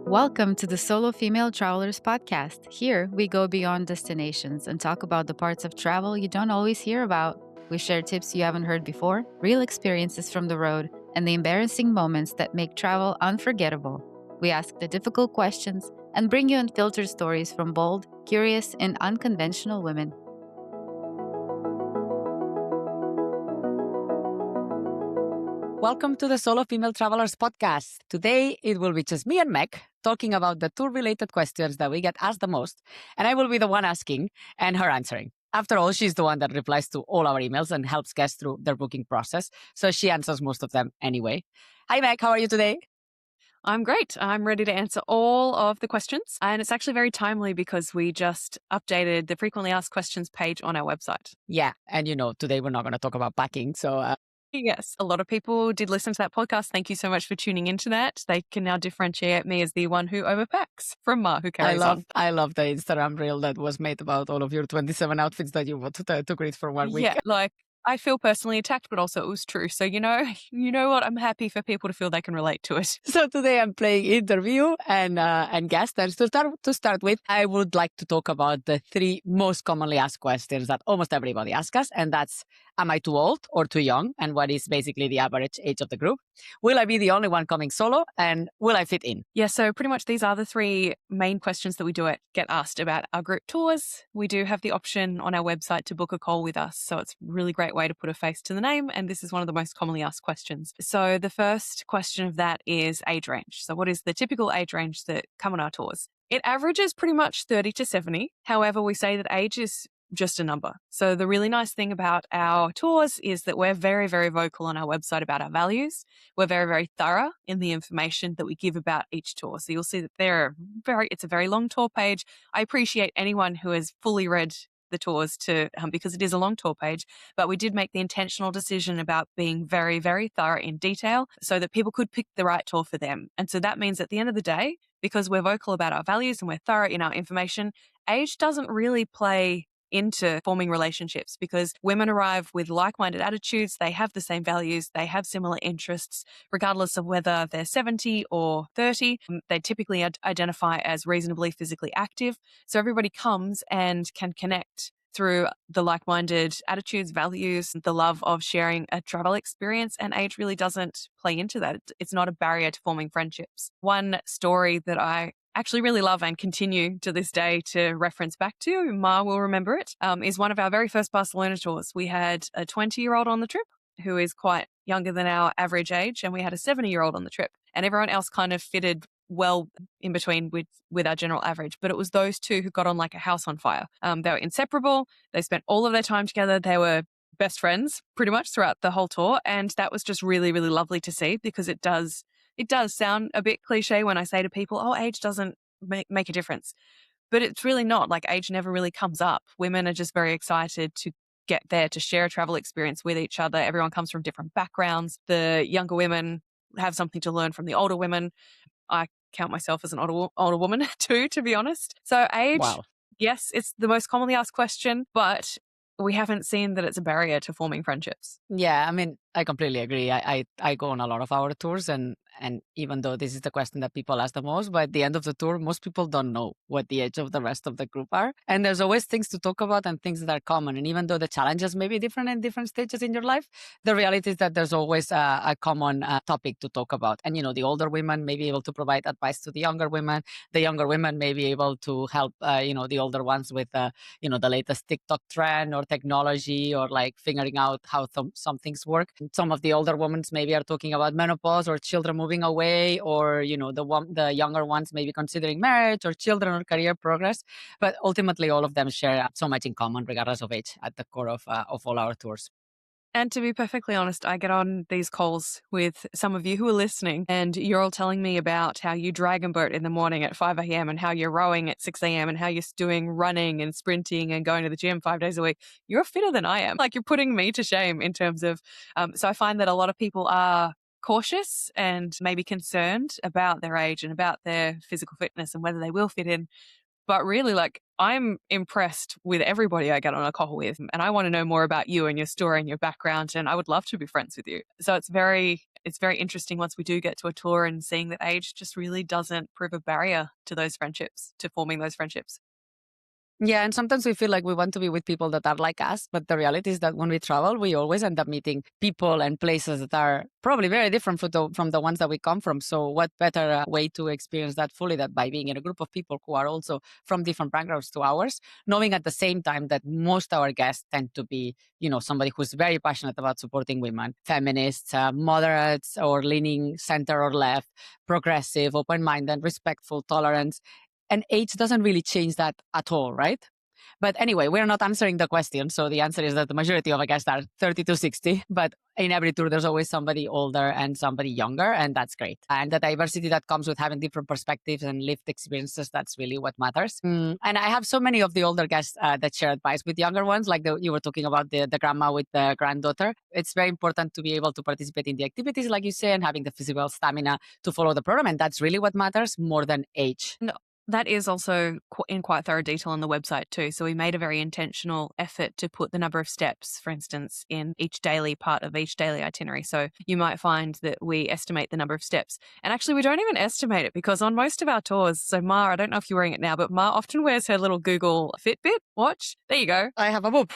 Welcome to the Solo Female Travelers podcast. Here, we go beyond destinations and talk about the parts of travel you don't always hear about. We share tips you haven't heard before, real experiences from the road, and the embarrassing moments that make travel unforgettable. We ask the difficult questions and bring you unfiltered stories from bold, curious, and unconventional women. Welcome to the Solo Female Travelers podcast. Today, it will be just me and Meg talking about the tour-related questions that we get asked the most, and I will be the one asking and her answering. After all, she's the one that replies to all our emails and helps guests through their booking process, so she answers most of them anyway. Hi, Meg. How are you today? I'm great. I'm ready to answer all of the questions. And it's actually very timely because we just updated the frequently asked questions page on our website. Yeah, and today we're not going to talk about packing, so... Yes, a lot of people did listen to that podcast. Thank you so much for tuning into that. They can now differentiate me as the one who overpacks from Ma, who carries on. I love the Instagram reel that was made about all of your 27 outfits that you took it for 1 week. Yeah, I feel personally attacked, but also it was true. So, you know what? I'm happy for people to feel they can relate to it. So today I'm playing interview and guest. And to start with, I would like to talk about the 3 most commonly asked questions that almost everybody asks us. And that's, am I too old or too young? And what is basically the average age of the group? Will I be the only one coming solo? And will I fit in? Yeah, so pretty much these are the 3 main questions that we get asked about our group tours. We do have the option on our website to book a call with us. So it's a really great way to put a face to the name. And this is one of the most commonly asked questions. So the first question of that is age range. So what is the typical age range that come on our tours? It averages pretty much 30 to 70. However, we say that age is just a number. So the really nice thing about our tours is that we're very, very vocal on our website about our values. We're very, very thorough in the information that we give about each tour. So you'll see that it's a very long tour page. I appreciate anyone who has fully read the tours because it is a long tour page, but we did make the intentional decision about being very, very thorough in detail so that people could pick the right tour for them. And so that means at the end of the day, because we're vocal about our values and we're thorough in our information, age doesn't really play into forming relationships because women arrive with like-minded attitudes. They have the same values. They have similar interests, regardless of whether they're 70 or 30. They typically identify as reasonably physically active. So everybody comes and can connect through the like-minded attitudes, values, the love of sharing a travel experience, and age really doesn't play into that. It's not a barrier to forming friendships. One story that I actually really love and continue to this day to reference back to, Ma will remember it, is one of our very first Barcelona tours. We had a 20-year-old on the trip who is quite younger than our average age, and we had a 70-year-old on the trip. And everyone else kind of fitted well in between with our general average. But it was those 2 who got on like a house on fire. They were inseparable. They spent all of their time together. They were best friends pretty much throughout the whole tour. And that was just really, really lovely to see because it does sound a bit cliche when I say to people, oh, age doesn't make a difference. But it's really not. Like, age never really comes up. Women are just very excited to get there to share a travel experience with each other. Everyone comes from different backgrounds. The younger women have something to learn from the older women. I count myself as an older woman too, to be honest. So age, Wow. Yes, it's the most commonly asked question, but we haven't seen that it's a barrier to forming friendships. Yeah, I mean, I completely agree. I go on a lot of our tours, and even though this is the question that people ask the most, but at the end of the tour, most people don't know what the age of the rest of the group are. And there's always things to talk about and things that are common. And even though the challenges may be different in different stages in your life, the reality is that there's always a common topic to talk about. And, the older women may be able to provide advice to the younger women. The younger women may be able to help, the older ones with, the latest TikTok trend or technology or like figuring out how some things work. Some of the older women maybe are talking about menopause or children moving away, or the younger ones maybe considering marriage or children or career progress. But ultimately, all of them share so much in common, regardless of age, at the core of all our tours. And to be perfectly honest, I get on these calls with some of you who are listening, and you're all telling me about how you dragon boat in the morning at 5 a.m. and how you're rowing at 6 a.m. and how you're doing running and sprinting and going to the gym 5 days a week. You're fitter than I am. Like, you're putting me to shame in terms of, so I find that a lot of people are cautious and maybe concerned about their age and about their physical fitness and whether they will fit in. But really, I'm impressed with everybody I get on a call with, and I want to know more about you and your story and your background, and I would love to be friends with you. So it's very it's very interesting once we do get to a tour and seeing that age just really doesn't prove a barrier to those friendships, to forming those friendships. Yeah, and sometimes we feel like we want to be with people that are like us, but the reality is that when we travel, we always end up meeting people and places that are probably very different from the ones that we come from. So what better way to experience that fully than by being in a group of people who are also from different backgrounds to ours, knowing at the same time that most our guests tend to be, somebody who's very passionate about supporting women, feminists, moderates or leaning center or left, progressive, open-minded, respectful, tolerant. And age doesn't really change that at all, right? But anyway, we're not answering the question. So the answer is that the majority of our guests are 30 to 60. But in every tour, there's always somebody older and somebody younger. And that's great. And the diversity that comes with having different perspectives and lived experiences, that's really what matters. And I have so many of the older guests that share advice with younger ones, like you were talking about the grandma with the granddaughter. It's very important to be able to participate in the activities, like you say, and having the physical stamina to follow the program. And that's really what matters more than age. No, that is also in quite thorough detail on the website too. So we made a very intentional effort to put the number of steps, for instance, in each daily part of each daily itinerary. So you might find that we estimate the number of steps. And actually, we don't even estimate it because on most of our tours, so Ma, I don't know if you're wearing it now, but Ma often wears her little Google Fitbit watch. There you go. I have a book.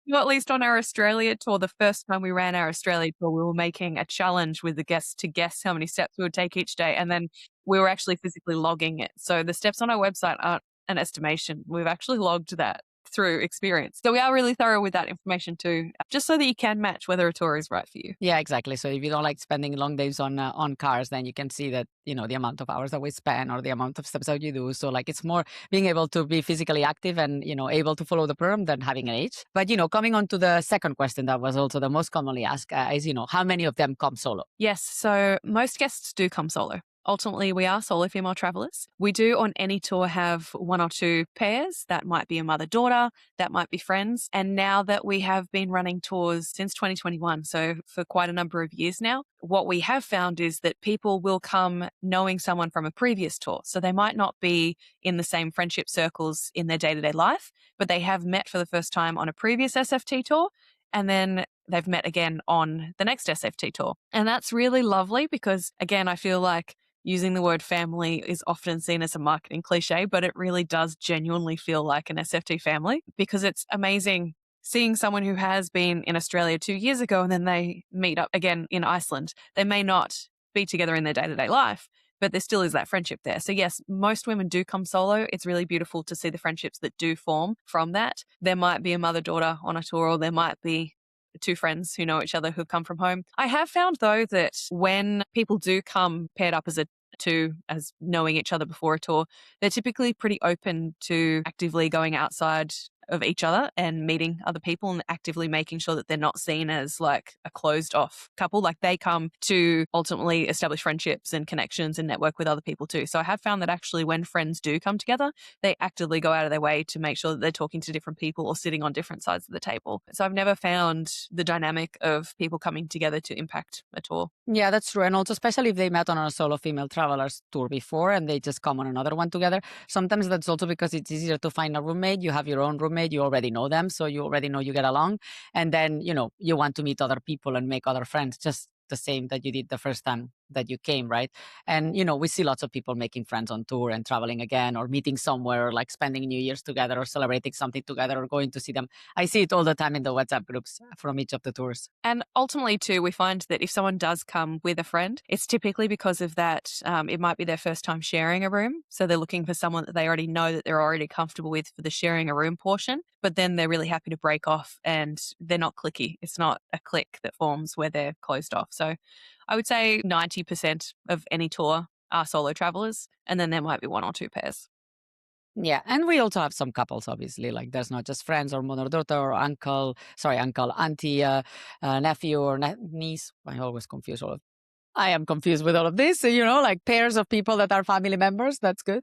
Well, at least on our Australia tour, the first time we ran our Australia tour, we were making a challenge with the guests to guess how many steps we would take each day. And then we were actually physically logging it. So the steps on our website aren't an estimation. We've actually logged that through experience. So we are really thorough with that information too, just so that you can match whether a tour is right for you. Yeah, exactly. So if you don't like spending long days on cars, then you can see that, the amount of hours that we spend or the amount of steps that you do. So like it's more being able to be physically active and, able to follow the program than having an age. But, coming on to the second question that was also the most commonly asked is, how many of them come solo? Yes. So most guests do come solo. Ultimately, we are solo female travelers. We do on any tour have one or two pairs. That might be a mother-daughter, that might be friends. And now that we have been running tours since 2021, so for quite a number of years now, what we have found is that people will come knowing someone from a previous tour. So they might not be in the same friendship circles in their day-to-day life, but they have met for the first time on a previous SFT tour. And then they've met again on the next SFT tour. And that's really lovely because, again, I feel like using the word family is often seen as a marketing cliche, but it really does genuinely feel like an SFT family because it's amazing seeing someone who has been in Australia 2 years ago and then they meet up again in Iceland. They may not be together in their day-to-day life, but there still is that friendship there. So yes, most women do come solo. It's really beautiful to see the friendships that do form from that. There might be a mother-daughter on a tour, or there might be two friends who know each other who've come from home. I have found though that when people do come paired up as knowing each other before a tour, they're typically pretty open to actively going outside of each other and meeting other people and actively making sure that they're not seen as like a closed off couple. Like they come to ultimately establish friendships and connections and network with other people too. So I have found that actually when friends do come together, they actively go out of their way to make sure that they're talking to different people or sitting on different sides of the table. So I've never found the dynamic of people coming together to impact a tour. Yeah, that's true. And also, especially if they met on a solo female travelers tour before and they just come on another one together, sometimes that's also because it's easier to find a roommate. You have your own roommate, you already know them, so you already know you get along. And then, you want to meet other people and make other friends, just the same that you did the first time that you came, right? And, we see lots of people making friends on tour and traveling again or meeting somewhere, or like spending New Year's together or celebrating something together or going to see them. I see it all the time in the WhatsApp groups from each of the tours. And ultimately, too, we find that if someone does come with a friend, it's typically because of that. It might be their first time sharing a room. So they're looking for someone that they already know that they're already comfortable with for the sharing a room portion. But then they're really happy to break off and they're not cliquey. It's not a clique that forms where they're closed off. So I would say 90% of any tour are solo travelers. And then there might be one or two pairs. Yeah, and we also have some couples, obviously. Like there's not just friends or mother, daughter, or uncle, auntie, nephew, or niece. I always confuse all of. I am confused with all of this. So, like pairs of people that are family members. That's good.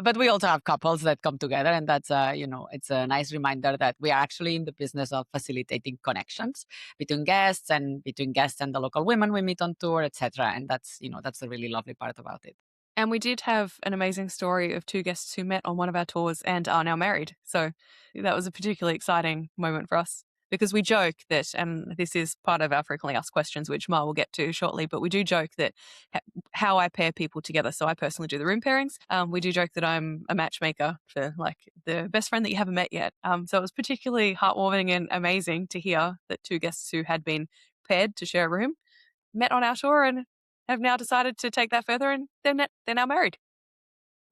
But we also have couples that come together, and that's it's a nice reminder that we are actually in the business of facilitating connections between guests and the local women we meet on tour, etc. And that's a really lovely part about it. And we did have an amazing story of two guests who met on one of our tours and are now married. So that was a particularly exciting moment for us. because we joke that, and this is part of our frequently asked questions, which Ma will get to shortly, but we do joke that how I pair people together. So I personally do the room pairings. We do joke that I'm a matchmaker for like the best friend that you haven't met yet. So it was particularly heartwarming and amazing to hear that two guests who had been paired to share a room met on our tour and have now decided to take that further, and they're now married.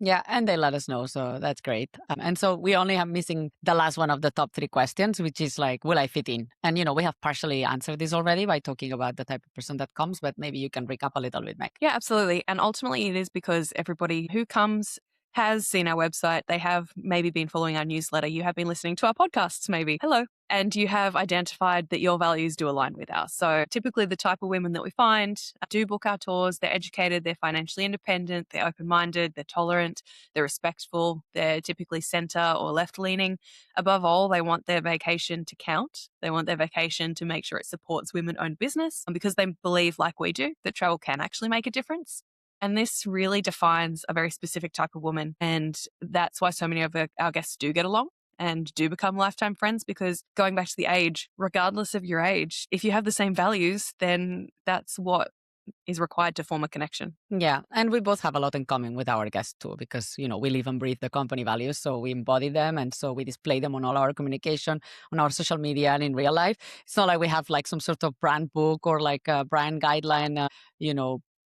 Yeah, and they let us know, so that's great. And so we only have missing the last one of the top 3 questions, which is like, will I fit in? And, we have partially answered this already by talking about the type of person that comes, but maybe you can recap a little bit, Meg. Yeah, absolutely. And ultimately it is because everybody who comes has seen our website. They have maybe been following our newsletter. You have been listening to our podcasts, maybe. Hello. And you have identified that your values do align with ours. So typically the type of women that we find do book our tours. They're educated, they're financially independent, they're open-minded, they're tolerant, they're respectful, they're typically center or left-leaning. Above all, they want their vacation to count. They want their vacation to make sure it supports women-owned business, because they believe, like we do, that travel can actually make a difference. And this really defines a very specific type of woman. And that's why so many of our guests do get along and do become lifetime friends, because going back to the age, regardless of your age, if you have the same values, then that's what is required to form a connection. Yeah, and we both have a lot in common with our guests too, because we live and breathe the company values, so we embody them, and so we display them on all our communication, on our social media, and in real life. It's not like we have like some sort of brand book or like a brand guideline,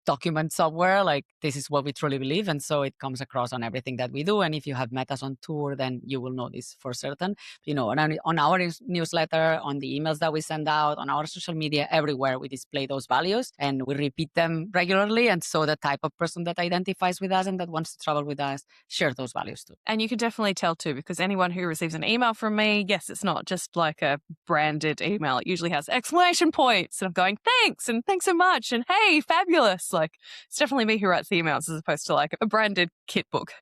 document somewhere. Like, this is what we truly believe, and so it comes across on everything that we do. And if you have met us on tour, then you will know this for certain. On our newsletter, on the emails that we send out, on our social media, everywhere we display those values and we repeat them regularly. And so the type of person that identifies with us and that wants to travel with us share those values too. And you can definitely tell too, because anyone who receives an email from me, yes, it's not just like a branded email. It usually has exclamation points, and I'm going, thanks, and thanks so much, and hey, fabulous. Like, it's definitely me who writes the emails, as opposed to like a branded kit book.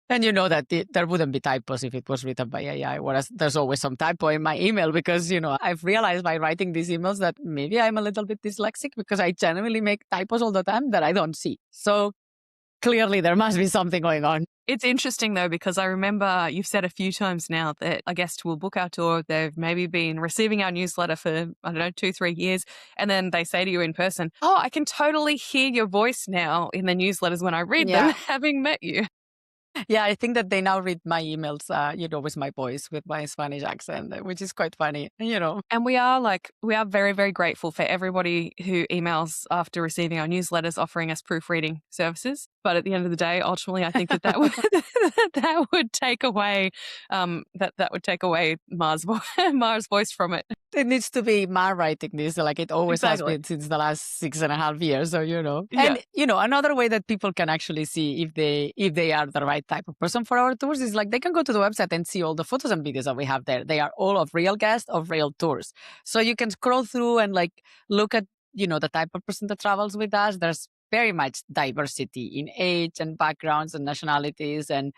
And that there wouldn't be typos if it was written by AI, whereas there's always some typo in my email, because, I've realized by writing these emails that maybe I'm a little bit dyslexic, because I genuinely make typos all the time that I don't see. So clearly there must be something going on. It's interesting though, because I remember you've said a few times now that a guest will book our tour. They've maybe been receiving our newsletter for, I don't know, 2-3 years. And then they say to you in person, oh, I can totally hear your voice now in the newsletters when I read them, having met you. Yeah, I think that they now read my emails, with my voice, with my Spanish accent, which is quite funny, And we are very, very grateful for everybody who emails after receiving our newsletters offering us proofreading services. But at the end of the day, ultimately, I think that would that would take away that would take away Mars' voice from it. It needs to be Ma writing this, like it always has Exactly. been since the last 6.5 years. So, Yeah. And, another way that people can actually see if they are the right type of person for our tours is like they can go to the website and see all the photos and videos that we have there. They are all of real guests of real tours. So you can scroll through and like look at, the type of person that travels with us. There's very much diversity in age and backgrounds and nationalities and,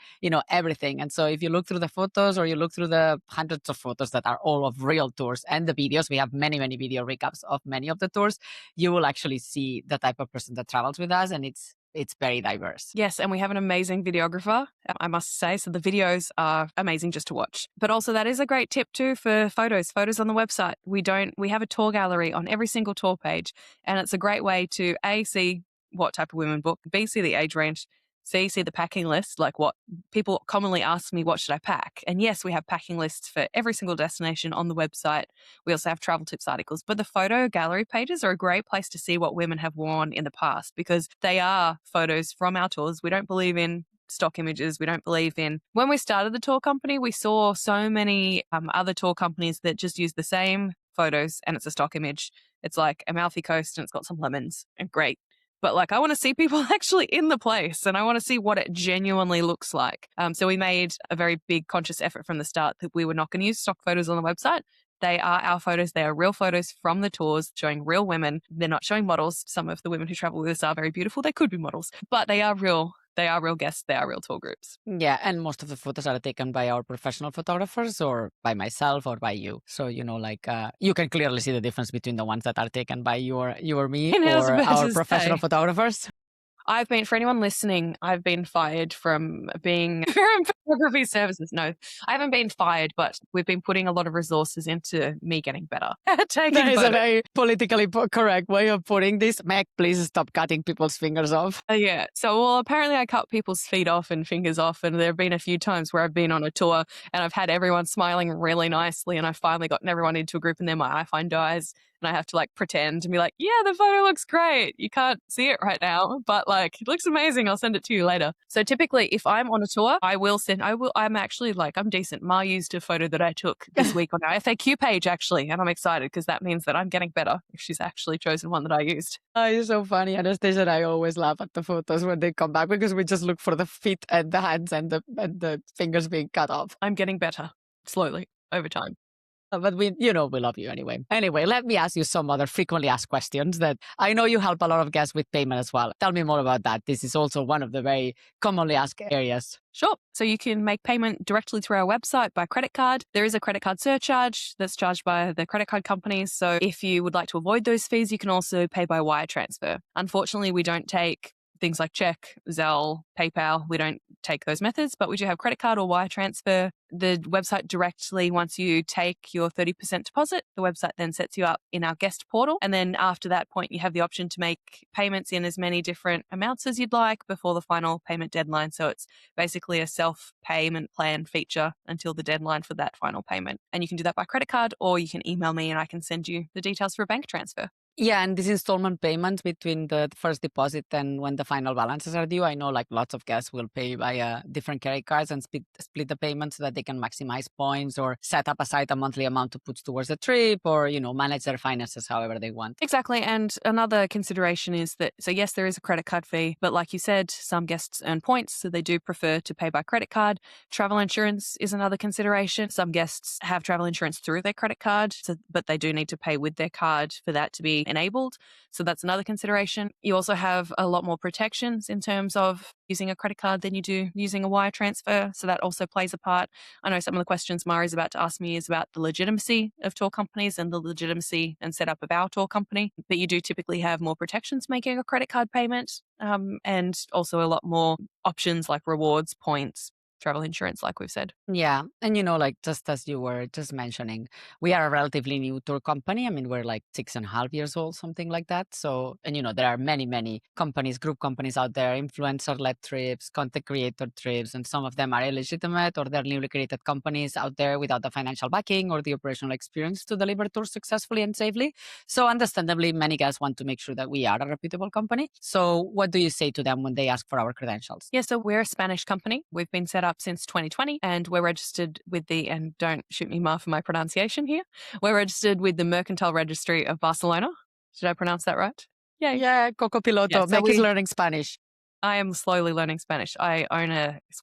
everything. And so if you look through the photos or you look through the hundreds of photos that are all of real tours and the videos, we have many, many video recaps of many of the tours, you will actually see the type of person that travels with us. And it's very diverse. Yes, and we have an amazing videographer, I must say. So the videos are amazing just to watch. But also that is a great tip too for photos on the website. We have a tour gallery on every single tour page, and it's a great way to A, see what type of women book, B, see the age range, C, see the packing list, like what people commonly ask me, what should I pack? And yes, we have packing lists for every single destination on the website. We also have travel tips articles, but the photo gallery pages are a great place to see what women have worn in the past, because they are photos from our tours. We don't believe in stock images. We don't believe in, when we started the tour company, we saw so many other tour companies that just use the same photos and it's a stock image. It's like Amalfi Coast and it's got some lemons, and great. But like, I want to see people actually in the place, and I want to see what it genuinely looks like. So we made a very big conscious effort from the start that we were not going to use stock photos on the website. They are our photos. They are real photos from the tours showing real women. They're not showing models. Some of the women who travel with us are very beautiful. They could be models, but they are real. They are real guests. They are real tour groups. Yeah, and most of the photos are taken by our professional photographers or by myself or by you. So, you can clearly see the difference between the ones that are taken by you or me And or our versus professional they. photographers. For anyone listening, I've been fired from being from photography services. No, I haven't been fired, but we've been putting a lot of resources into me getting better at taking That is a photos. very politically correct way of putting this. Meg, please stop cutting people's fingers off. Yeah. So, well, apparently I cut people's feet off and fingers off. And there have been a few times where I've been on a tour and I've had everyone smiling really nicely. And I've finally gotten everyone into a group and then my iPhone dies. And I have to like pretend and be like, yeah, the photo looks great. You can't see it right now, but like it looks amazing. I'll send it to you later. So typically if I'm on a tour, I'm actually like, I'm decent. Ma used a photo that I took this week on our FAQ page actually. And I'm excited because that means that I'm getting better if she's actually chosen one that I used. Oh, you're so funny. Anastasia and I always laugh at the photos when they come back because we just look for the feet and the hands and the fingers being cut off. I'm getting better slowly over time. But we love you anyway. Anyway, let me ask you some other frequently asked questions that I know you help a lot of guests with payment as well. Tell me more about that. This is also one of the very commonly asked areas. Sure. So you can make payment directly through our website by credit card. There is a credit card surcharge that's charged by the credit card companies. So if you would like to avoid those fees, you can also pay by wire transfer. Unfortunately, we don't take things like check, Zelle, PayPal. We don't take those methods, but we do have credit card or wire transfer. The website directly, once you take your 30% deposit, the website then sets you up in our guest portal. And then after that point, you have the option to make payments in as many different amounts as you'd like before the final payment deadline. So it's basically a self-payment plan feature until the deadline for that final payment. And you can do that by credit card or you can email me and I can send you the details for a bank transfer. Yeah, and this installment payment between the first deposit and when the final balances are due, I know like lots of guests will pay via different credit cards and split the payment so that they can maximize points or set up aside a monthly amount to put towards a trip or, manage their finances however they want. Exactly. And another consideration is that, so yes, there is a credit card fee, but like you said, some guests earn points, so they do prefer to pay by credit card. Travel insurance is another consideration. Some guests have travel insurance through their credit card, but they do need to pay with their card for that to be enabled. So that's another consideration. You also have a lot more protections in terms of using a credit card than you do using a wire transfer. So that also plays a part. I know some of the questions Mari's about to ask me is about the legitimacy of tour companies and the legitimacy and setup of our tour company. But you do typically have more protections making a credit card payment and also a lot more options like rewards, points, travel insurance, like we've said. Yeah. And, like just as you were just mentioning, we are a relatively new tour company. I mean, we're like 6.5 years old, something like that. So, and, there are many, many companies, group companies out there, influencer-led trips, content creator trips, and some of them are illegitimate or they're newly created companies out there without the financial backing or the operational experience to deliver tours successfully and safely. So understandably, many guys want to make sure that we are a reputable company. So what do you say to them when they ask for our credentials? Yeah, so we're a Spanish company. We've been set up since 2020 and we're registered with and don't shoot me, Ma, for my pronunciation here. We're registered with the Mercantile Registry of Barcelona. Did I pronounce that right? Yay. Yeah, Coco Piloto. Yeah, so Meg is learning Spanish. I am slowly learning Spanish. I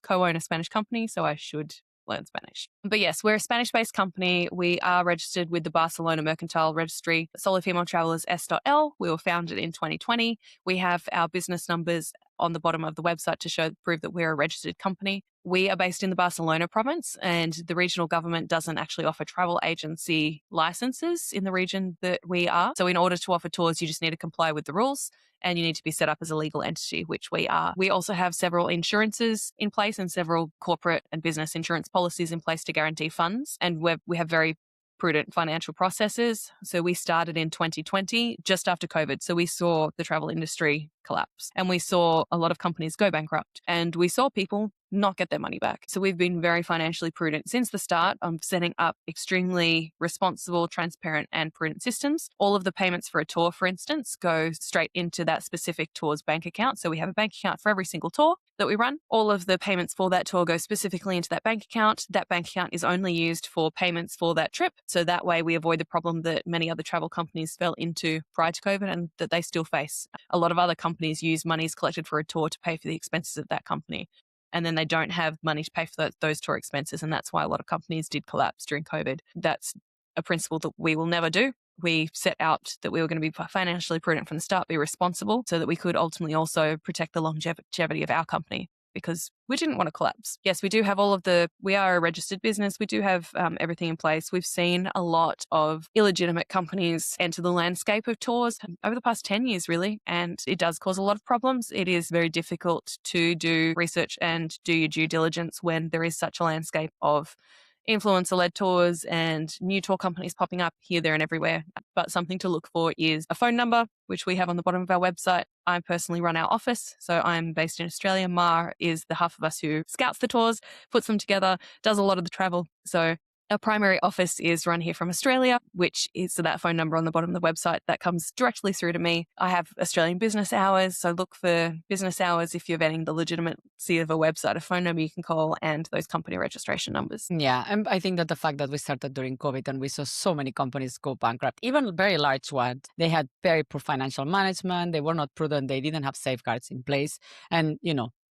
co-own a Spanish company, so I should learn Spanish. But yes, we're a Spanish-based company. We are registered with the Barcelona Mercantile Registry, Solo Female Travelers S.L. We were founded in 2020. We have our business numbers on the bottom of the website to prove that we're a registered company. We are based in the Barcelona province and the regional government doesn't actually offer travel agency licenses in the region that we are. So in order to offer tours, you just need to comply with the rules and you need to be set up as a legal entity, which we are. We also have several insurances in place and several corporate and business insurance policies in place to guarantee funds. And we have very prudent financial processes. So we started in 2020, just after COVID. So we saw the travel industry collapse and we saw a lot of companies go bankrupt and we saw people not get their money back. So we've been very financially prudent since the start of setting up extremely responsible, transparent and prudent systems. All of the payments for a tour, for instance, go straight into that specific tour's bank account. So we have a bank account for every single tour that we run. All of the payments for that tour go specifically into that bank account. That bank account is only used for payments for that trip. So that way we avoid the problem that many other travel companies fell into prior to COVID and that they still face. A lot of other companies use monies collected for a tour to pay for the expenses of that company. And then they don't have money to pay for those tour expenses. And that's why a lot of companies did collapse during COVID. That's a principle that we will never do. We set out that we were going to be financially prudent from the start, be responsible so that we could ultimately also protect the longevity of our company. because we didn't want to collapse. Yes, we do have we are a registered business. We do have everything in place. We've seen a lot of illegitimate companies enter the landscape of tours over the past 10 years, really, and it does cause a lot of problems. It is very difficult to do research and do your due diligence when there is such a landscape of influencer-led tours and new tour companies popping up here, there, and everywhere. But something to look for is a phone number, which we have on the bottom of our website. I personally run our office, so I'm based in Australia. Mar is the half of us who scouts the tours, puts them together, does a lot of the travel. So our primary office is run here from Australia, which is that phone number on the bottom of the website that comes directly through to me. I have Australian business hours, so look for business hours if you're vetting the legitimacy of a website, a phone number you can call, and those company registration numbers. Yeah, and I think that the fact that we started during COVID and we saw so many companies go bankrupt, even very large ones, they had very poor financial management, they were not prudent, they didn't have safeguards in place. And,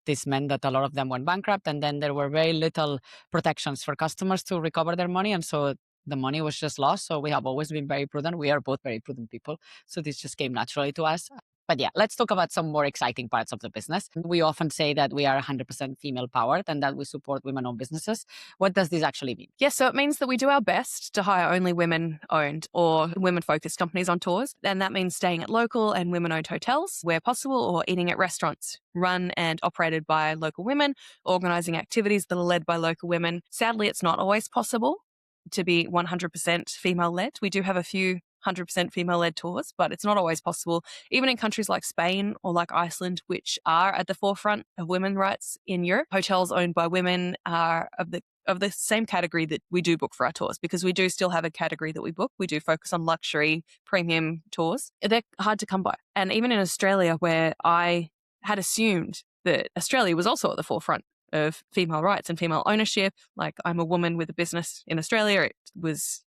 this meant that a lot of them went bankrupt, and then there were very little protections for customers to recover their money. And so the money was just lost. So we have always been very prudent. We are both very prudent people. So this just came naturally to us. But yeah, let's talk about some more exciting parts of the business. We often say that we are 100% female powered and that we support women-owned businesses. What does this actually mean? Yes, so it means that we do our best to hire only women-owned or women-focused companies on tours. And that means staying at local and women-owned hotels where possible, or eating at restaurants run and operated by local women, organising activities that are led by local women. Sadly, it's not always possible to be 100% female-led. We do have a few 100% female-led tours, but it's not always possible. Even in countries like Spain or like Iceland, which are at the forefront of women's rights in Europe, hotels owned by women are of the same category that we do book for our tours, because we do still have a category that we book. We do focus on luxury premium tours. They're hard to come by. And even in Australia, where I had assumed that Australia was also at the forefront of female rights and female ownership, like I'm a woman with a business in Australia,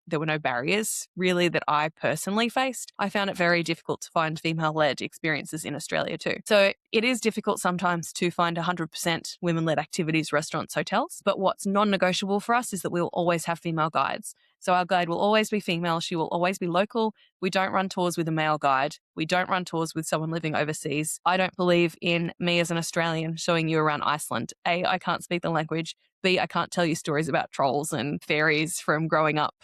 there were no barriers really that I personally faced. I found it very difficult to find female-led experiences in Australia too. So it is difficult sometimes to find 100% women-led activities, restaurants, hotels. But what's non-negotiable for us is that we will always have female guides. So our guide will always be female. She will always be local. We don't run tours with a male guide. We don't run tours with someone living overseas. I don't believe in me as an Australian showing you around Iceland. A, I can't speak the language. B, I can't tell you stories about trolls and fairies from growing up.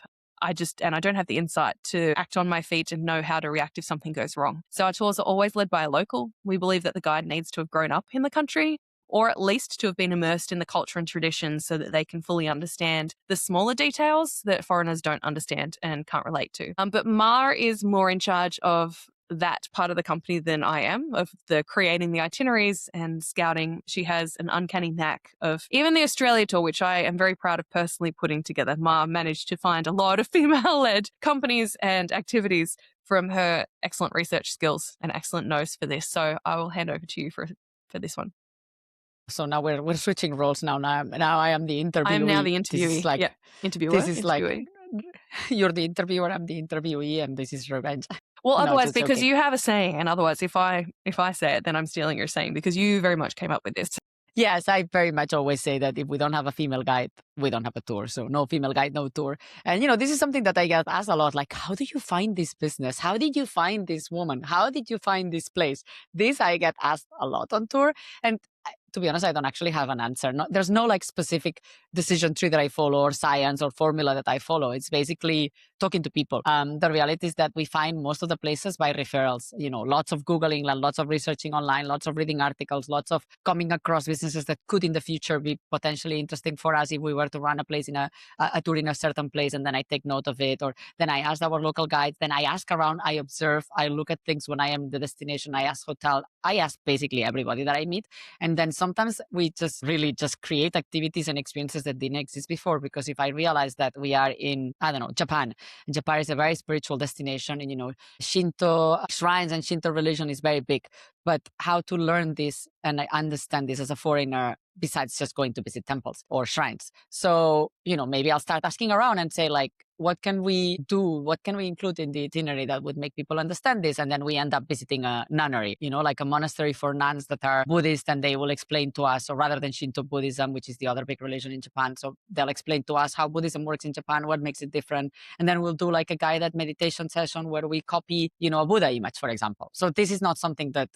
I don't have the insight to act on my feet and know how to react if something goes wrong. So our tours are always led by a local. We believe that the guide needs to have grown up in the country, or at least to have been immersed in the culture and traditions so that they can fully understand the smaller details that foreigners don't understand and can't relate to. But Mar is more in charge of that part of the company than I am, of the creating the itineraries and scouting. She has an uncanny knack of even the Australia tour, which I am very proud of personally putting together. Ma managed to find a lot of female-led companies and activities from her excellent research skills and excellent nose for this. So I will hand over to you for this one. So now we're switching roles now. Now I am the interviewee. I'm now the interviewee. This is like, interviewer. This is interviewee. like you're the interviewer, I'm the interviewee, and this is revenge. Well, No, otherwise, just because joking. you have a saying, and otherwise, if I say it, then I'm stealing your saying, because you very much came up with this. Yes, I very much always say that if we don't have a female guide, we don't have a tour. So no female guide, no tour. And, this is something that I get asked a lot. Like, how do you find this business? How did you find this woman? How did you find this place? This I get asked a lot on tour. And to be honest, I don't actually have an answer. There's no like specific decision tree that I follow or science or formula that I follow. It's basically talking to people. The reality is that we find most of the places by referrals, lots of Googling, lots of researching online, lots of reading articles, lots of coming across businesses that could in the future be potentially interesting for us if we were to run a place in a tour in a certain place, and then I take note of it, or then I ask our local guides, then I ask around, I observe, I look at things when I am the destination, I ask hotel, I ask basically everybody that I meet. And then sometimes we just really just create activities and experiences that didn't exist before. Because if I realize that we are in, I don't know, Japan, and Japan is a very spiritual destination, and Shinto shrines and Shinto religion is very big. But how to learn this and I understand this as a foreigner, besides just going to visit temples or shrines. So, maybe I'll start asking around and say, like, what can we do? What can we include in the itinerary that would make people understand this? And then we end up visiting a nunnery, like a monastery for nuns that are Buddhist, and they will explain to us, or rather than Shinto Buddhism, which is the other big religion in Japan. So they'll explain to us how Buddhism works in Japan, what makes it different. And then we'll do like a guided meditation session where we copy, a Buddha image, for example. So this is not something that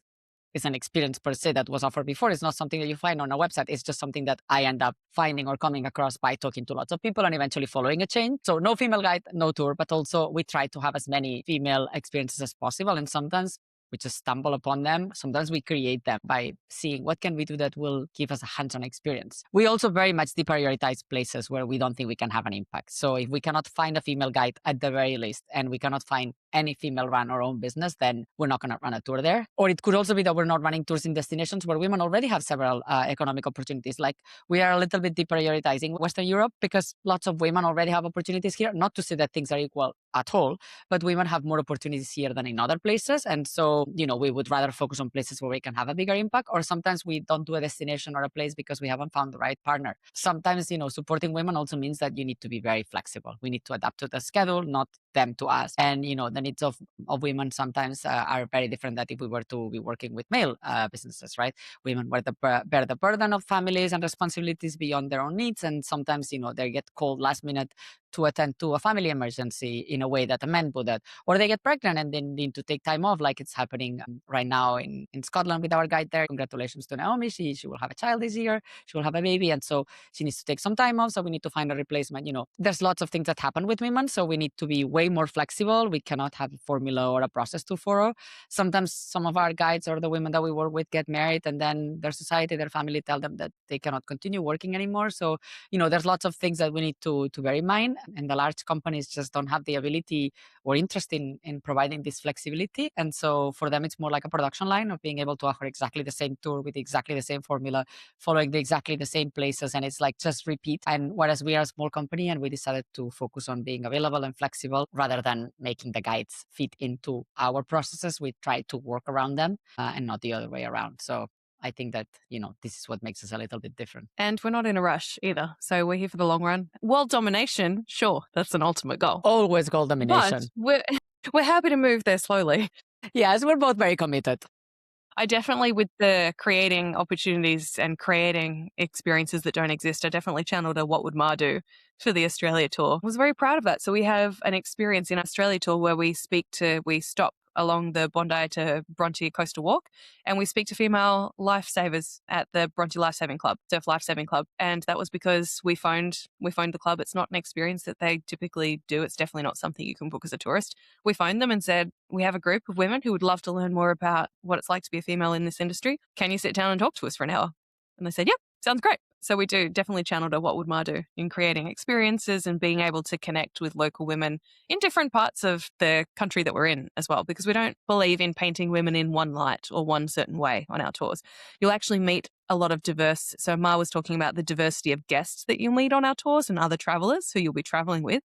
is an experience per se that was offered before. It's not something that you find on a website. It's just something that I end up finding or coming across by talking to lots of people and eventually following a chain. So no female guide, no tour, but also we try to have as many female experiences as possible. And sometimes we just stumble upon them. Sometimes we create them by seeing what can we do that will give us a hands-on experience. We also very much deprioritize places where we don't think we can have an impact. So if we cannot find a female guide at the very least, and we cannot find any female run our own business, then we're not going to run a tour there. Or it could also be that we're not running tours in destinations where women already have several economic opportunities. Like we are a little bit deprioritizing Western Europe because lots of women already have opportunities here. Not to say that things are equal at all, but women have more opportunities here than in other places. And so, we would rather focus on places where we can have a bigger impact, or sometimes we don't do a destination or a place because we haven't found the right partner. Sometimes, supporting women also means that you need to be very flexible. We need to adapt to the schedule, not them to us. And, the needs of women sometimes are very different than if we were to be working with male businesses, right? Women bear the burden of families and responsibilities beyond their own needs. And sometimes, they get called last minute to attend to a family emergency in a way that a man would, or they get pregnant and then need to take time off, like it's happening right now in Scotland with our guide there. Congratulations to Naomi. She will have a child this year. She will have a baby. And so she needs to take some time off. So we need to find a replacement. There's lots of things that happen with women. So we need to be way more flexible. We cannot have a formula or a process to follow. Sometimes some of our guides or the women that we work with get married, and then their society, their family tell them that they cannot continue working anymore. So, there's lots of things that we need to bear in mind. And the large companies just don't have the ability or interest in providing this flexibility. And so for them, it's more like a production line of being able to offer exactly the same tour with exactly the same formula, following exactly the same places. And it's like just repeat. And whereas we are a small company and we decided to focus on being available and flexible rather than making the guides fit into our processes, we try to work around them and not the other way around. So I think that, this is what makes us a little bit different. And we're not in a rush either. So we're here for the long run. World domination, sure, that's an ultimate goal. Always goal domination. But we're happy to move there slowly. Yes, we're both very committed. I definitely, with the creating opportunities and creating experiences that don't exist, I definitely channeled a what would Ma do for the Australia tour. I was very proud of that. So we have an experience in Australia tour where we stop along the Bondi to Bronte Coastal Walk, and we speak to female lifesavers at the Bronte Lifesaving Club, Surf Lifesaving Club. And that was because we phoned the club. It's not an experience that they typically do. It's definitely not something you can book as a tourist. We phoned them and said, we have a group of women who would love to learn more about what it's like to be a female in this industry. Can you sit down and talk to us for an hour? And they said, yep, sounds great. So we do definitely channeled a what would Ma do in creating experiences and being able to connect with local women in different parts of the country that we're in as well, because we don't believe in painting women in one light or one certain way on our tours. You'll actually meet a lot of diverse. So Ma was talking about the diversity of guests that you'll meet on our tours and other travelers who you'll be traveling with,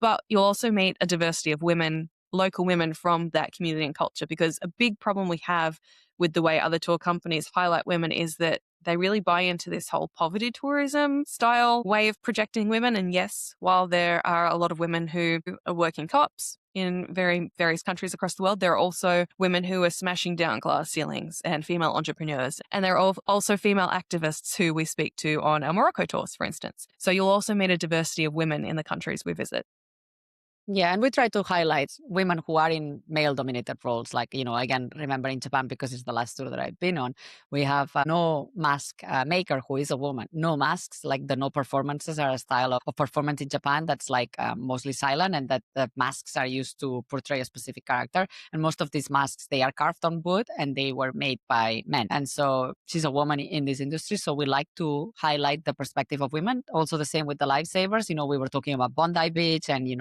but you'll also meet a diversity of women, local women from that community and culture, because a big problem we have with the way other tour companies highlight women is that they really buy into this whole poverty tourism style way of projecting women. And yes, while there are a lot of women who are working cops in various countries across the world, there are also women who are smashing down glass ceilings and female entrepreneurs. And there are also female activists who we speak to on our Morocco tours, for instance. So you'll also meet a diversity of women in the countries we visit. Yeah, and we try to highlight women who are in male-dominated roles. Like, again, remember in Japan, because it's the last tour that I've been on, we have no mask maker who is a woman. No masks, like the no performances are a style of performance in Japan that's like mostly silent, and that the masks are used to portray a specific character. And most of these masks, they are carved on wood and they were made by men. And so she's a woman in this industry. So we like to highlight the perspective of women. Also the same with the lifesavers. We were talking about Bondi Beach and,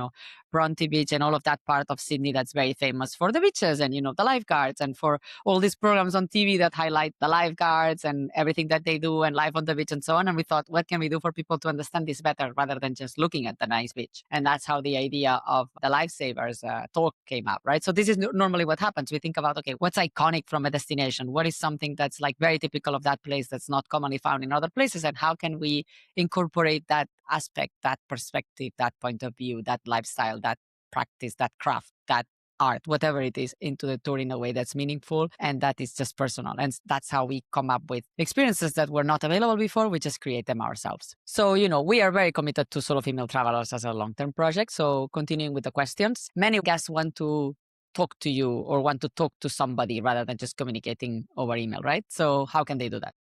Bronte Beach and all of that part of Sydney that's very famous for the beaches and, the lifeguards, and for all these programs on TV that highlight the lifeguards and everything that they do and life on the beach and so on. And we thought, what can we do for people to understand this better rather than just looking at the nice beach? And that's how the idea of the lifesavers talk came up, right? So this is normally what happens. We think about, okay, what's iconic from a destination? What is something that's like very typical of that place that's not commonly found in other places? And how can we incorporate that aspect, that perspective, that point of view, that lifestyle, that practice, that craft, that art, whatever it is, into the tour in a way that's meaningful and that is just personal. And that's how we come up with experiences that were not available before. We just create them ourselves. So, we are very committed to solo female travelers as a long-term project. So continuing with the questions, many guests want to talk to you or want to talk to somebody rather than just communicating over email, right? So how can they do that?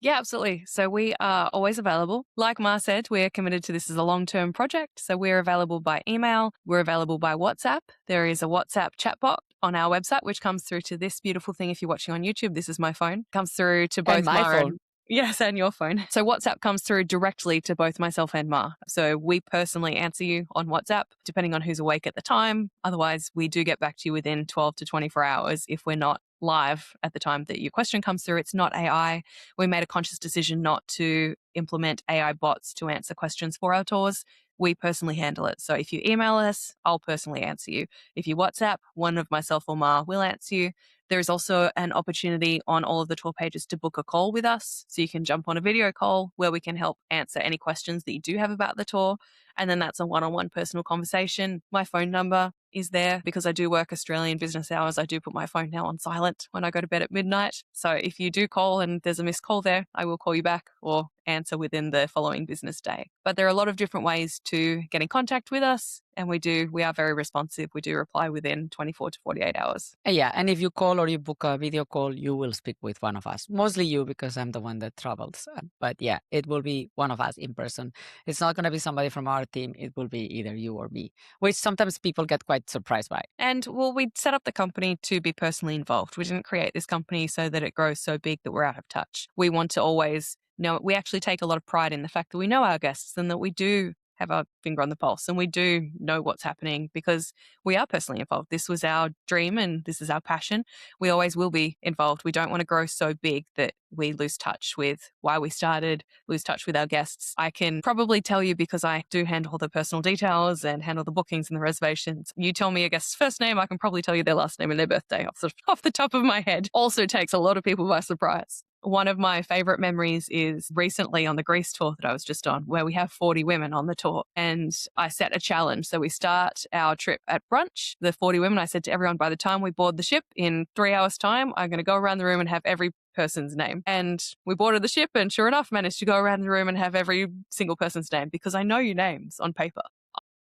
Yeah, absolutely. So we are always available. Like Ma said, we're committed to this as a long-term project. So we're available by email. We're available by WhatsApp. There is a WhatsApp chatbot on our website, which comes through to this beautiful thing. If you're watching on YouTube, this is my phone. Comes through to both And my Ma phone. yes, and your phone. So WhatsApp comes through directly to both myself and Ma. So we personally answer you on WhatsApp, depending on who's awake at the time. Otherwise, we do get back to you within 12 to 24 hours if we're not live at the time that your question comes through. It's not AI. We made a conscious decision not to implement AI bots to answer questions for our tours. We personally handle it. So if you email us, I'll personally answer you. If you WhatsApp, one of myself or Ma will answer you. There is also an opportunity on all of the tour pages to book a call with us. So you can jump on a video call where we can help answer any questions that you do have about the tour. And then that's a one-on-one personal conversation. My phone number is there because I do work Australian business hours. I do put my phone now on silent when I go to bed at midnight. So if you do call and there's a missed call there, I will call you back or answer within the following business day. But there are a lot of different ways to get in contact with us. And we are very responsive. We do reply within 24 to 48 hours. Yeah. And if you call or you book a video call, you will speak with one of us. Mostly you, because I'm the one that travels. But yeah, it will be one of us in person. It's not going to be somebody from our team. It will be either you or me, which sometimes people get quite surprised by. And well, we set up the company to be personally involved. We didn't create this company so that it grows so big that we're out of touch. We want to always know, we actually take a lot of pride in the fact that we know our guests and that we do have our finger on the pulse and we do know what's happening because we are personally involved. This was our dream and this is our passion. We always will be involved. We don't want to grow so big that we lose touch with why we started, lose touch with our guests. I can probably tell you because I do handle the personal details and handle the bookings and the reservations. You tell me a guest's first name, I can probably tell you their last name and their birthday off the top of my head. Also takes a lot of people by surprise. One of my favorite memories is recently on the Greece tour that I was just on, where we have 40 women on the tour. And I set a challenge. So we start our trip at brunch. The 40 women, I said to everyone, by the time we board the ship in 3 hours' time, I'm going to go around the room and have every person's name. And we boarded the ship and sure enough, managed to go around the room and have every single person's name because I know your names on paper.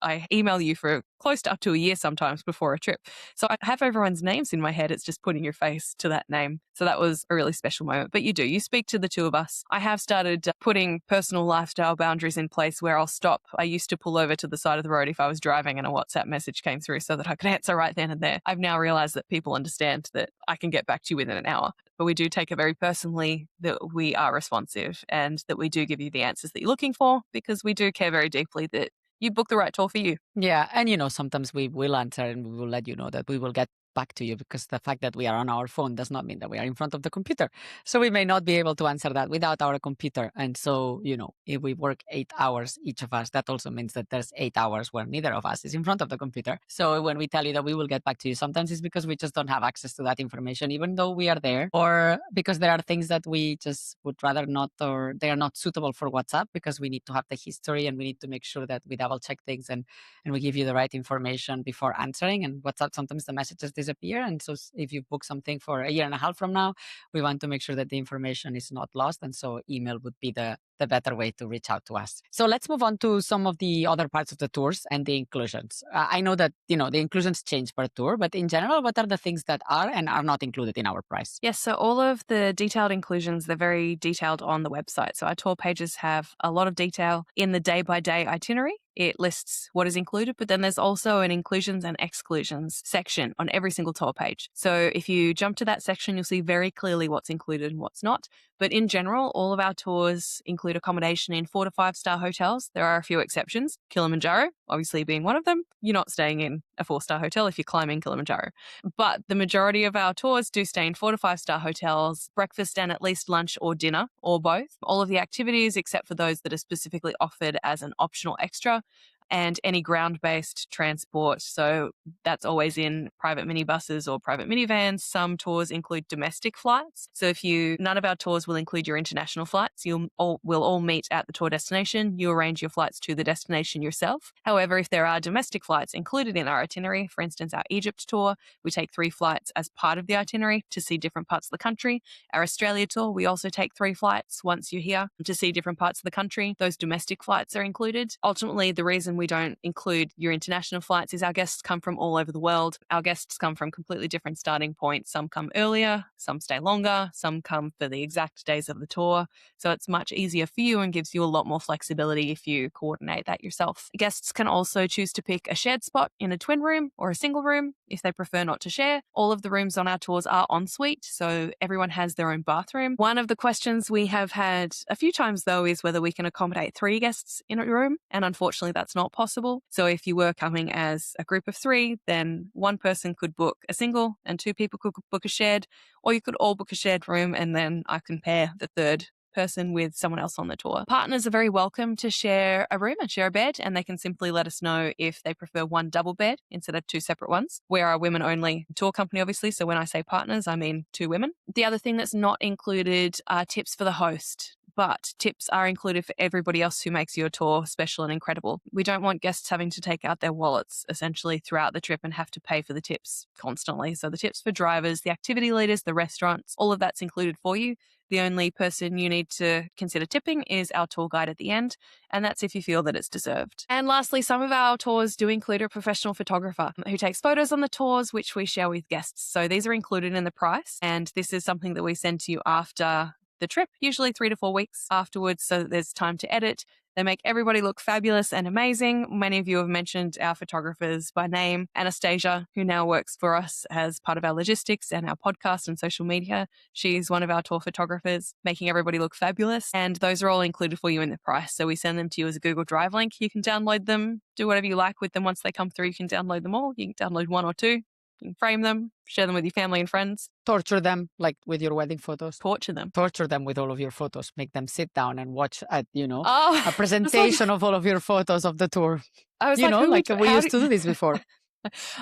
I email you for close to up to a year sometimes before a trip. So I have everyone's names in my head. It's just putting your face to that name. So that was a really special moment. But you speak to the two of us. I have started putting personal lifestyle boundaries in place where I'll stop. I used to pull over to the side of the road if I was driving and a WhatsApp message came through so that I could answer right then and there. I've now realized that people understand that I can get back to you within an hour. But we do take it very personally that we are responsive and that we do give you the answers that you're looking for because we do care very deeply that you book the right tour for you. Yeah. And, sometimes we will answer and we will let you know that we will get back to you because the fact that we are on our phone does not mean that we are in front of the computer. So we may not be able to answer that without our computer. And so, if we work 8 hours, each of us, that also means that there's 8 hours where neither of us is in front of the computer. So when we tell you that we will get back to you, sometimes it's because we just don't have access to that information, even though we are there, or because there are things that we just would rather not, or they are not suitable for WhatsApp because we need to have the history and we need to make sure that we double check things and we give you the right information before answering. And WhatsApp, sometimes the messages disappear. And so if you book something for a year and a half from now, we want to make sure that the information is not lost. And so email would be the better way to reach out to us. So let's move on to some of the other parts of the tours and the inclusions. I know that, the inclusions change per tour, but in general, what are the things that are and are not included in our price? Yes, so all of the detailed inclusions, they're very detailed on the website. So our tour pages have a lot of detail in the day-by-day itinerary. It lists what is included, but then there's also an inclusions and exclusions section on every single tour page. So if you jump to that section, you'll see very clearly what's included and what's not. But in general, all of our tours include accommodation in 4 to 5-star hotels. There are a few exceptions, Kilimanjaro obviously being one of them. You're not staying in a 4-star hotel if you're climbing Kilimanjaro. But the majority of our tours do stay in 4 to 5-star hotels, breakfast and at least lunch or dinner or both. All of the activities, except for those that are specifically offered as an optional extra, and any ground-based transport. So that's always in private minibuses or private minivans. Some tours include domestic flights. So none of our tours will include your international flights. We'll all meet at the tour destination. You arrange your flights to the destination yourself. However, if there are domestic flights included in our itinerary, for instance, our Egypt tour, we take 3 flights as part of the itinerary to see different parts of the country. Our Australia tour, we also take 3 flights once you're here to see different parts of the country. Those domestic flights are included. Ultimately, the reason reason we don't include your international flights is our guests come from all over the world. Our guests come from completely different starting points. Some come earlier, some stay longer, some come for the exact days of the tour. So it's much easier for you and gives you a lot more flexibility if you coordinate that yourself. Guests can also choose to pick a shared spot in a twin room or a single room if they prefer not to share. All of the rooms on our tours are en suite, so everyone has their own bathroom. One of the questions we have had a few times, though, is whether we can accommodate 3 guests in a room, and unfortunately that's not possible. So if you were coming as a group of 3, then one person could book a single and 2 people could book a shared, or you could all book a shared room and then I can pair the third person with someone else on the tour. Partners are very welcome to share a room and share a bed, and they can simply let us know if they prefer one double bed instead of 2 separate ones. We're a women-only tour company, obviously, so when I say partners, I mean 2 women. The other thing that's not included are tips for the host, but tips are included for everybody else who makes your tour special and incredible. We don't want guests having to take out their wallets essentially throughout the trip and have to pay for the tips constantly. So the tips for drivers, the activity leaders, the restaurants, all of that's included for you. The only person you need to consider tipping is our tour guide at the end, and that's if you feel that it's deserved. And lastly, some of our tours do include a professional photographer who takes photos on the tours, which we share with guests. So these are included in the price, and this is something that we send to you after the trip, usually 3 to 4 weeks afterwards, so that there's time to edit. They make everybody look fabulous and amazing. Many of you have mentioned our photographers by name. Anastasia, who now works for us as part of our logistics and our podcast and social media. She's one of our tour photographers, making everybody look fabulous. And those are all included for you in the price. So we send them to you as a Google Drive link. You can download them, do whatever you like with them. Once they come through, you can download them all. You can download 1 or 2. You can frame them, share them with your family and friends. Torture them, like with your wedding photos. Torture them. Torture them with all of your photos. Make them sit down and watch a Oh, presentation of all of your photos of the tour. I was We used to do this before.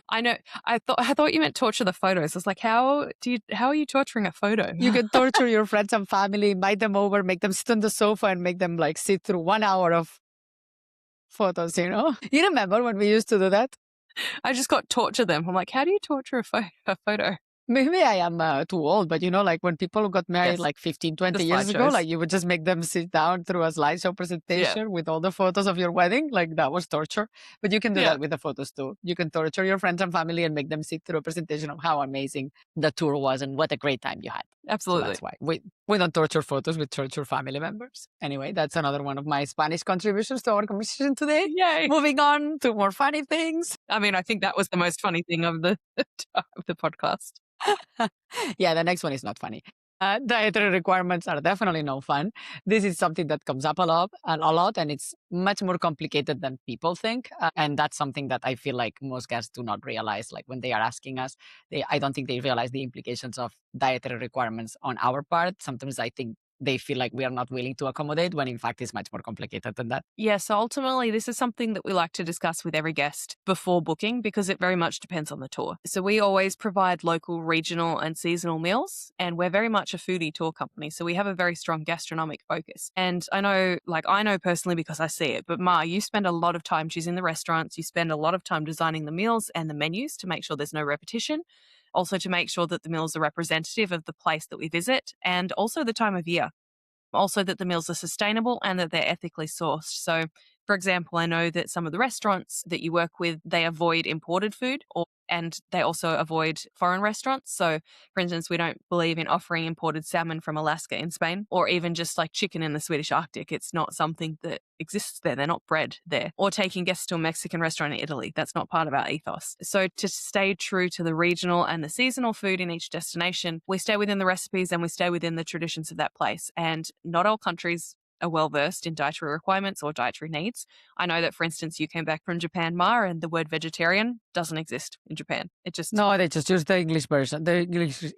I know. I thought you meant torture the photos. I was like, how are you torturing a photo? You can torture your friends and family, invite them over, make them sit on the sofa and make them like sit through 1 hour of photos, You remember when we used to do that? I just got torture them. I'm like, how do you torture a photo? Maybe I am too old, but like when people got married like 15, 20 years ago, like you would just make them sit down through a slideshow presentation with all the photos of your wedding. Like that was torture. But you can do that with the photos too. You can torture your friends and family and make them sit through a presentation of how amazing the tour was and what a great time you had. Absolutely. So that's why we don't torture photos, we torture family members. Anyway, that's another one of my Spanish contributions to our conversation today. Yay. Moving on to more funny things. I mean, I think that was the most funny thing of the podcast. Yeah, the next one is not funny. Dietary requirements are definitely no fun. This is something that comes up a lot, and it's much more complicated than people think. And that's something that I feel like most guests do not realize. Like when they are asking us, I don't think they realize the implications of dietary requirements on our part. Sometimes I think they feel like we are not willing to accommodate when in fact it's much more complicated than that. Yeah, so ultimately this is something that we like to discuss with every guest before booking because it very much depends on the tour. So we always provide local, regional and seasonal meals, and we're very much a foodie tour company. So we have a very strong gastronomic focus. And I know personally because I see it, but Ma, you spend a lot of time choosing the restaurants, you spend a lot of time designing the meals and the menus to make sure there's no repetition. Also to make sure that the meals are representative of the place that we visit and also the time of year. Also that the meals are sustainable and that they're ethically sourced. So, for example, I know that some of the restaurants that you work with, they avoid imported food and they also avoid foreign restaurants. So, for instance, we don't believe in offering imported salmon from Alaska in Spain or even just like chicken in the Swedish Arctic. It's not something that exists there. They're not bred there. Or taking guests to a Mexican restaurant in Italy. That's not part of our ethos. So to stay true to the regional and the seasonal food in each destination, we stay within the recipes and we stay within the traditions of that place. And not all countries are well versed in dietary requirements or dietary needs. I know that, for instance, you came back from Japan, Ma, and the word vegetarian doesn't exist in Japan. No, they just use the English version, the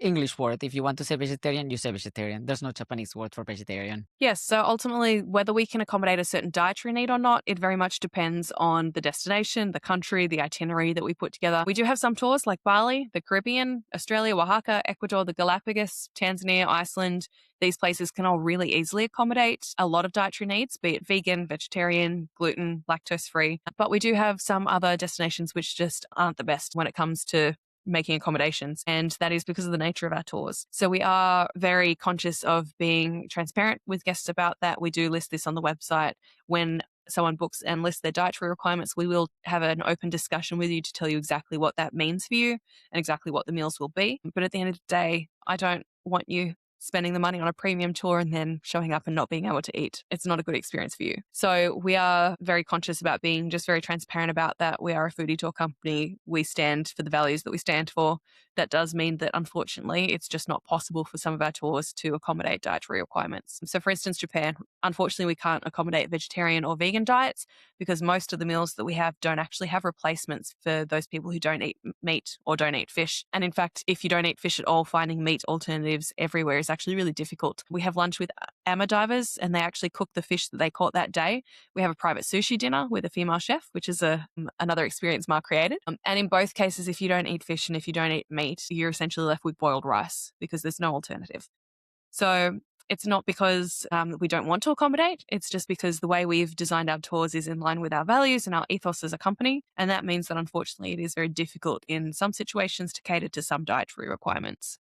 English word. If you want to say vegetarian, you say vegetarian. There's no Japanese word for vegetarian. Yes, so ultimately, whether we can accommodate a certain dietary need or not, it very much depends on the destination, the country, the itinerary that we put together. We do have some tours like Bali, the Caribbean, Australia, Oaxaca, Ecuador, the Galapagos, Tanzania, Iceland. These places can all really easily accommodate a lot of dietary needs, be it vegan, vegetarian, gluten, lactose-free. But we do have some other destinations which just aren't the best when it comes to making accommodations, and that is because of the nature of our tours. So we are very conscious of being transparent with guests about that. We do list this on the website when someone books and lists their dietary requirements, we will have an open discussion with you to tell you exactly what that means for you and exactly what the meals will be. But at the end of the day, I don't want you spending the money on a premium tour and then showing up and not being able to eat. It's not a good experience for you. So we are very conscious about being just very transparent about that. We are a foodie tour company. We stand for the values that we stand for. That does mean that, unfortunately, it's just not possible for some of our tours to accommodate dietary requirements. So, for instance, Japan, unfortunately, we can't accommodate vegetarian or vegan diets because most of the meals that we have don't actually have replacements for those people who don't eat meat or don't eat fish. And in fact, if you don't eat fish at all, finding meat alternatives everywhere is actually really difficult. We have lunch with ama divers and they actually cook the fish that they caught that day. We have a private sushi dinner with a female chef, which is another experience Mark created. And in both cases, if you don't eat fish and if you don't eat meat, you're essentially left with boiled rice because there's no alternative. So it's not because we don't want to accommodate. It's just because the way we've designed our tours is in line with our values and our ethos as a company. And that means that, unfortunately, it is very difficult in some situations to cater to some dietary requirements.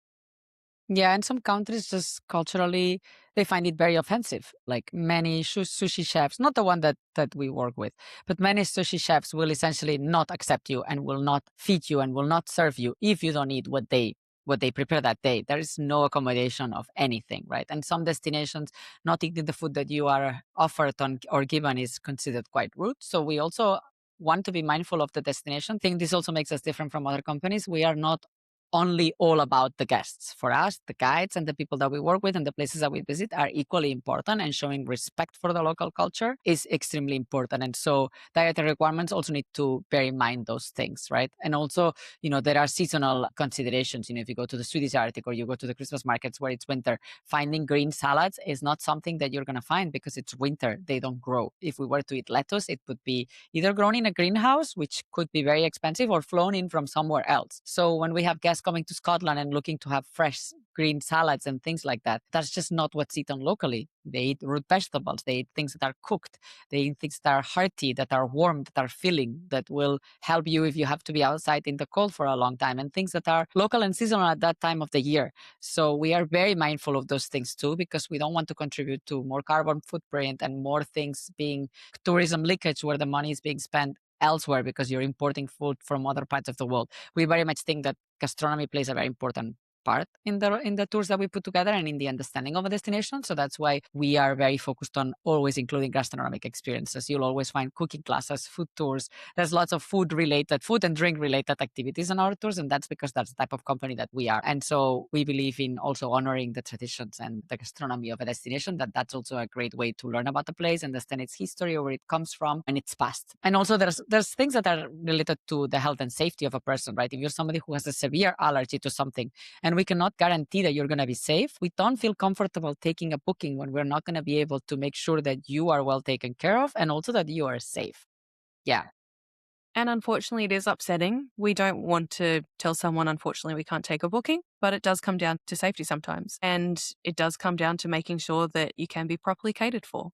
Yeah, and some countries just culturally, they find it very offensive. Like many sushi chefs, not the one that we work with, but many sushi chefs will essentially not accept you and will not feed you and will not serve you if you don't eat what they prepare that day. There is no accommodation of anything, right? And some destinations, not eating the food that you are offered on or given is considered quite rude. So we also want to be mindful of the destination. I think this also makes us different from other companies. We are not only all about the guests. For us, the guides and the people that we work with and the places that we visit are equally important, and showing respect for the local culture is extremely important. And so dietary requirements also need to bear in mind those things, right? And also, there are seasonal considerations. If you go to the Swedish Arctic or you go to the Christmas markets where it's winter, finding green salads is not something that you're going to find because it's winter. They don't grow. If we were to eat lettuce, it would be either grown in a greenhouse, which could be very expensive, or flown in from somewhere else. So when we have guests coming to Scotland and looking to have fresh green salads and things like that, that's just not what's eaten locally. They eat root vegetables. They eat things that are cooked. They eat things that are hearty, that are warm, that are filling, that will help you if you have to be outside in the cold for a long time, and things that are local and seasonal at that time of the year. So we are very mindful of those things too, because we don't want to contribute to more carbon footprint and more things being tourism leakage where the money is being spent elsewhere because you're importing food from other parts of the world. We very much think that gastronomy plays a very important part in the tours that we put together and in the understanding of a destination. So that's why we are very focused on always including gastronomic experiences. You'll always find cooking classes, food tours. There's lots of food and drink related activities on our tours, and that's because that's the type of company that we are. And so we believe in also honoring the traditions and the gastronomy of a destination. That's also a great way to learn about the place, understand its history, or where it comes from, and its past. And also there's things that are related to the health and safety of a person, right? If you're somebody who has a severe allergy to something and we cannot guarantee that you're going to be safe, we don't feel comfortable taking a booking when we're not going to be able to make sure that you are well taken care of and also that you are safe. Yeah. And unfortunately, it is upsetting. We don't want to tell someone, unfortunately, we can't take a booking, but it does come down to safety sometimes. And it does come down to making sure that you can be properly catered for.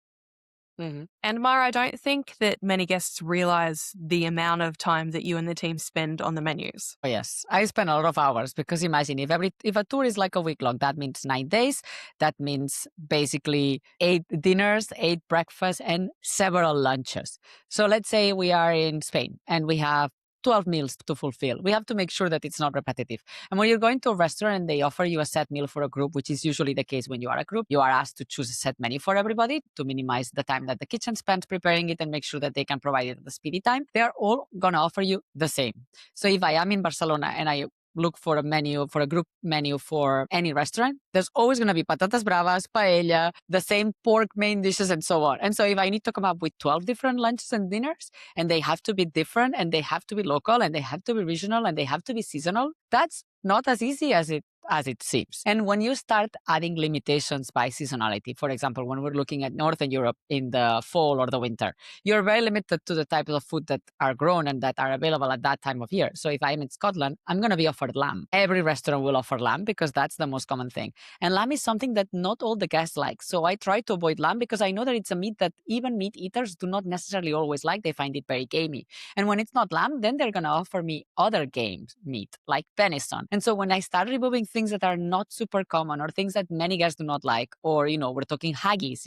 Mm-hmm. And Mara, I don't think that many guests realize the amount of time that you and the team spend on the menus. Oh, yes, I spend a lot of hours because imagine if a tour is like a week long, that means 9 days. That means basically 8 dinners, 8 breakfasts, and several lunches. So let's say we are in Spain and we have 12 meals to fulfill. We have to make sure that it's not repetitive. And when you're going to a restaurant and they offer you a set meal for a group, which is usually the case when you are a group, you are asked to choose a set menu for everybody to minimize the time that the kitchen spends preparing it and make sure that they can provide it at the speedy time. They are all going to offer you the same. So if I am in Barcelona and I look for a group menu for any restaurant, there's always going to be patatas bravas, paella, the same pork main dishes, and so on. And so if I need to come up with 12 different lunches and dinners, and they have to be different, and they have to be local, and they have to be regional, and they have to be seasonal, that's not as easy as it seems. And when you start adding limitations by seasonality, for example, when we're looking at Northern Europe in the fall or the winter, you're very limited to the types of food that are grown and that are available at that time of year. So if I'm in Scotland, I'm going to be offered lamb. Every restaurant will offer lamb because that's the most common thing. And lamb is something that not all the guests like. So I try to avoid lamb because I know that it's a meat that even meat eaters do not necessarily always like. They find it very gamey. And when it's not lamb, then they're going to offer me other game meat like venison. And so when I start removing things that are not super common or things that many guests do not like, or, we're talking haggis,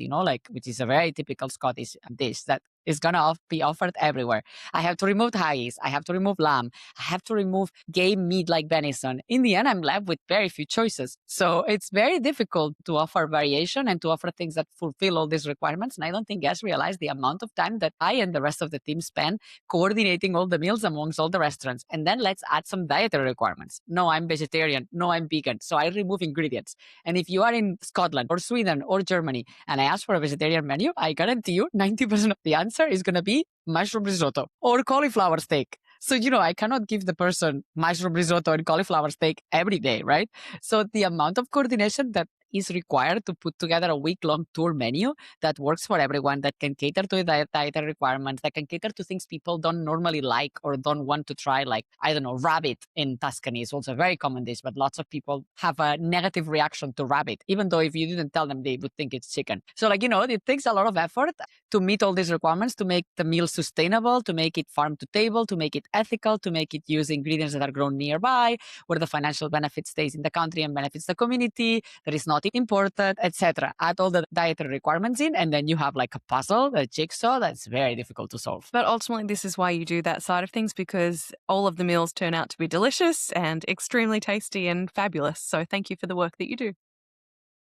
which is a very typical Scottish dish that is going to be offered everywhere. I have to remove haggis. I have to remove lamb. I have to remove game meat like venison. In the end, I'm left with very few choices. So it's very difficult to offer variation and to offer things that fulfill all these requirements. And I don't think guests realize the amount of time that I and the rest of the team spend coordinating all the meals amongst all the restaurants. And then let's add some dietary requirements. No, I'm vegetarian. No, I'm vegan. So I remove ingredients. And if you are in Scotland or Sweden or Germany and I ask for a vegetarian menu, I guarantee you 90% of the answer is going to be mushroom risotto or cauliflower steak. So, I cannot give the person mushroom risotto and cauliflower steak every day, right? So the amount of coordination that is required to put together a week-long tour menu that works for everyone, that can cater to the dietary requirements, that can cater to things people don't normally like or don't want to try, like, I don't know, rabbit in Tuscany is also a very common dish, but lots of people have a negative reaction to rabbit, even though if you didn't tell them, they would think it's chicken. So, it takes a lot of effort to meet all these requirements, to make the meal sustainable, to make it farm to table, to make it ethical, to make it use ingredients that are grown nearby, where the financial benefit stays in the country and benefits the community, that is not imported, etc. Add all the dietary requirements in, and then you have like a puzzle, a jigsaw that's very difficult to solve. But ultimately, this is why you do that side of things, because all of the meals turn out to be delicious and extremely tasty and fabulous. So thank you for the work that you do.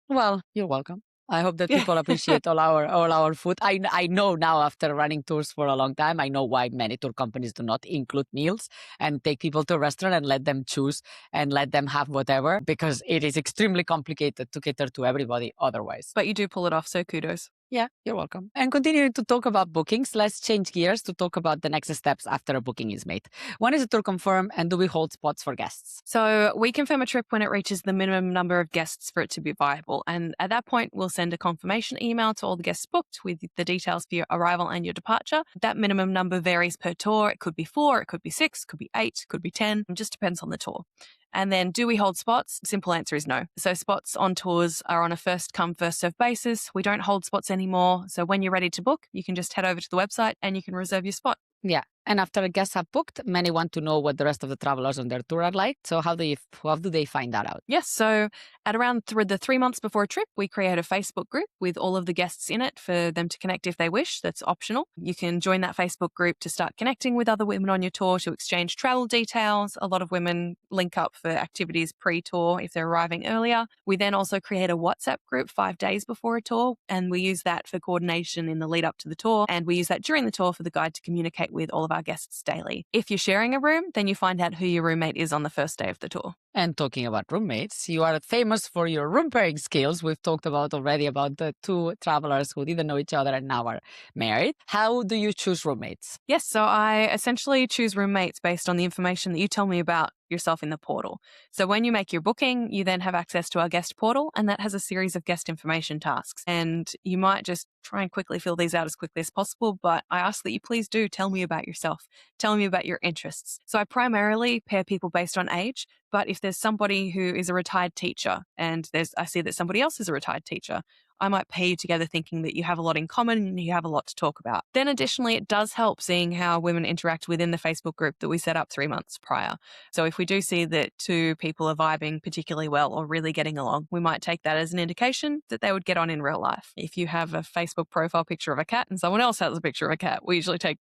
Well, you're welcome. I hope that people appreciate all our food. I know now, after running tours for a long time, I know why many tour companies do not include meals and take people to a restaurant and let them choose and let them have whatever, because it is extremely complicated to cater to everybody otherwise. But you do pull it off, so kudos. Yeah, you're welcome. And continuing to talk about bookings, let's change gears to talk about the next steps after a booking is made. When is a tour confirmed, and do we hold spots for guests? So we confirm a trip when it reaches the minimum number of guests for it to be viable. And at that point, we'll send a confirmation email to all the guests booked with the details for your arrival and your departure. That minimum number varies per tour. It could be 4, it could be 6, could be 8, could be 10. It just depends on the tour. And then, do we hold spots? Simple answer is no. So spots on tours are on a first come, first served basis. We don't hold spots anymore. So when you're ready to book, you can just head over to the website and you can reserve your spot. Yeah. And after the guests have booked, many want to know what the rest of the travelers on their tour are like. So how do they find that out? Yes. So at around the 3 months before a trip, we create a Facebook group with all of the guests in it for them to connect if they wish. That's optional. You can join that Facebook group to start connecting with other women on your tour, to exchange travel details. A lot of women link up for activities pre-tour if they're arriving earlier. We then also create a WhatsApp group 5 days before a tour, and we use that for coordination in the lead up to the tour. And we use that during the tour for the guide to communicate with all of our guests daily. If you're sharing a room, then you find out who your roommate is on the first day of the tour. And talking about roommates, you are famous for your room pairing skills. We've talked already about the 2 travelers who didn't know each other and now are married. How do you choose roommates? Yes, so I essentially choose roommates based on the information that you tell me about yourself in the portal. So when you make your booking, you then have access to our guest portal, and that has a series of guest information tasks. And you might just try and quickly fill these out as quickly as possible, but I ask that you please do tell me about yourself. Tell me about your interests. So I primarily pair people based on age, but if there's somebody who is a retired teacher and I see that somebody else is a retired teacher, I might pair you together thinking that you have a lot in common and you have a lot to talk about. Then additionally, it does help seeing how women interact within the Facebook group that we set up 3 months prior. So if we do see that 2 people are vibing particularly well or really getting along, we might take that as an indication that they would get on in real life. If you have a Facebook profile picture of a cat and someone else has a picture of a cat, we usually take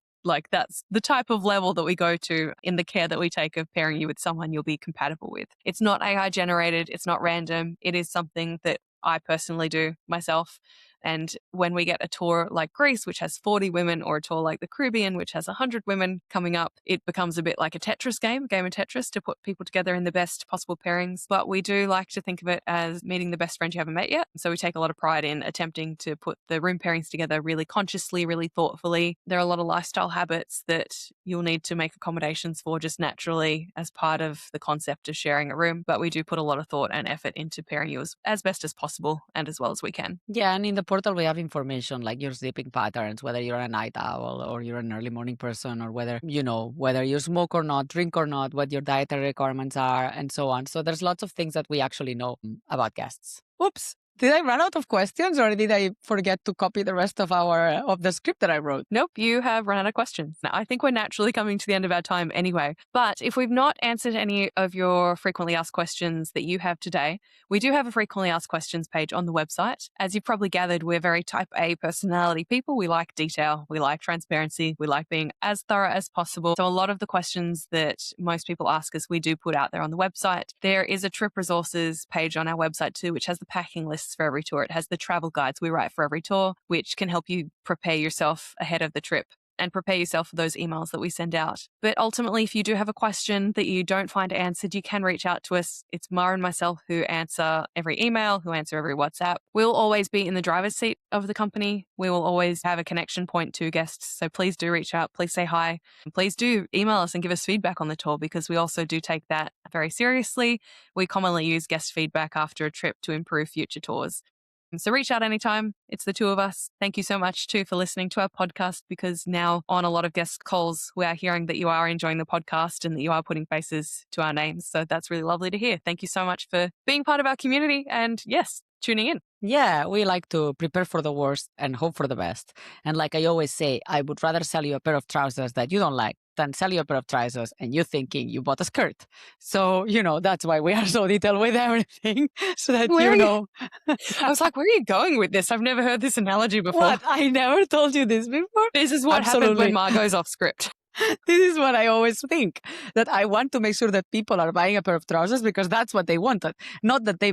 that's the type of level that we go to in the care that we take of pairing you with someone you'll be compatible with. It's not AI generated. It's not random. It is something that I personally do myself. And when we get a tour like Greece, which has 40 women, or a tour like the Caribbean, which has 100 women coming up, it becomes a bit like a Tetris game of Tetris, to put people together in the best possible pairings. But we do like to think of it as meeting the best friend you haven't met yet. So we take a lot of pride in attempting to put the room pairings together really consciously, really thoughtfully. There are a lot of lifestyle habits that you'll need to make accommodations for just naturally as part of the concept of sharing a room. But we do put a lot of thought and effort into pairing you as best as possible and as well as we can. Yeah, and in the portal we have information like your sleeping patterns, whether you're a night owl or you're an early morning person, or whether you smoke or not, drink or not, what your dietary requirements are, and so on. So there's lots of things that we actually know about guests. Oops. Did I run out of questions or did I forget to copy the rest of the script that I wrote? Nope, you have run out of questions. Now, I think we're naturally coming to the end of our time anyway. But if we've not answered any of your frequently asked questions that you have today, we do have a frequently asked questions page on the website. As you've probably gathered, we're very type A personality people. We like detail, we like transparency, we like being as thorough as possible. So a lot of the questions that most people ask us, we do put out there on the website. There is a trip resources page on our website too, which has the packing lists for every tour. It has the travel guides we write for every tour, which can help you prepare yourself ahead of the trip and prepare yourself for those emails that we send out. But ultimately, if you do have a question that you don't find answered, you can reach out to us. It's Mara and myself who answer every email, who answer every WhatsApp. We'll always be in the driver's seat of the company. We will always have a connection point to guests. So please do reach out. Please say hi. And please do email us and give us feedback on the tour, because we also do take that very seriously. We commonly use guest feedback after a trip to improve future tours. So reach out anytime. It's the two of us. Thank you so much too for listening to our podcast, because now on a lot of guest calls, we are hearing that you are enjoying the podcast and that you are putting faces to our names. So that's really lovely to hear. Thank you so much for being part of our community and yes, tuning in. Yeah, we like to prepare for the worst and hope for the best. And like I always say, I would rather sell you a pair of trousers that you don't like than sell you a pair of trousers and you thinking you bought a skirt. So, that's why we are so detailed with everything, so that Where you are know. I was like, where are you going with this? I've never heard this analogy before. What? I never told you this before? This is what happens Absolutely. when Margot's off script. This is what I always think, that I want to make sure that people are buying a pair of trousers because that's what they wanted. Not that they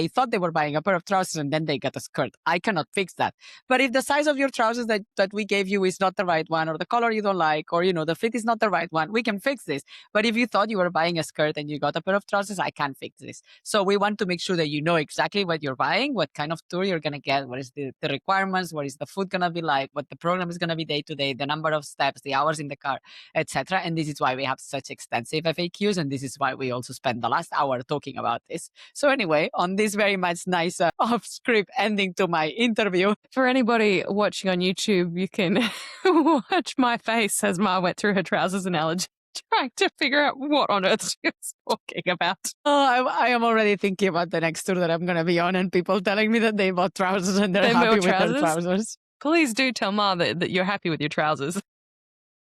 thought they were buying a pair of trousers and then they got a skirt. I cannot fix that. But if the size of your trousers that we gave you is not the right one, or the color you don't like, or the fit is not the right one, we can fix this. But if you thought you were buying a skirt and you got a pair of trousers, I can't fix this. So we want to make sure that you know exactly what you're buying, what kind of tour you're going to get, what is the requirements, what is the food going to be like, what the program is going to be day to day, the number of steps, the hours in the car, etc. And this is why we have such extensive FAQs, and this is why we also spend the last hour talking about this. So anyway, on this very much nice off-script ending to my interview. For anybody watching on YouTube, you can watch my face as Ma went through her trousers analogy, trying to figure out what on earth she was talking about. Oh, I am already thinking about the next tour that I'm going to be on, and people telling me that they bought trousers and they're happy with their trousers. Please do tell Ma that you're happy with your trousers.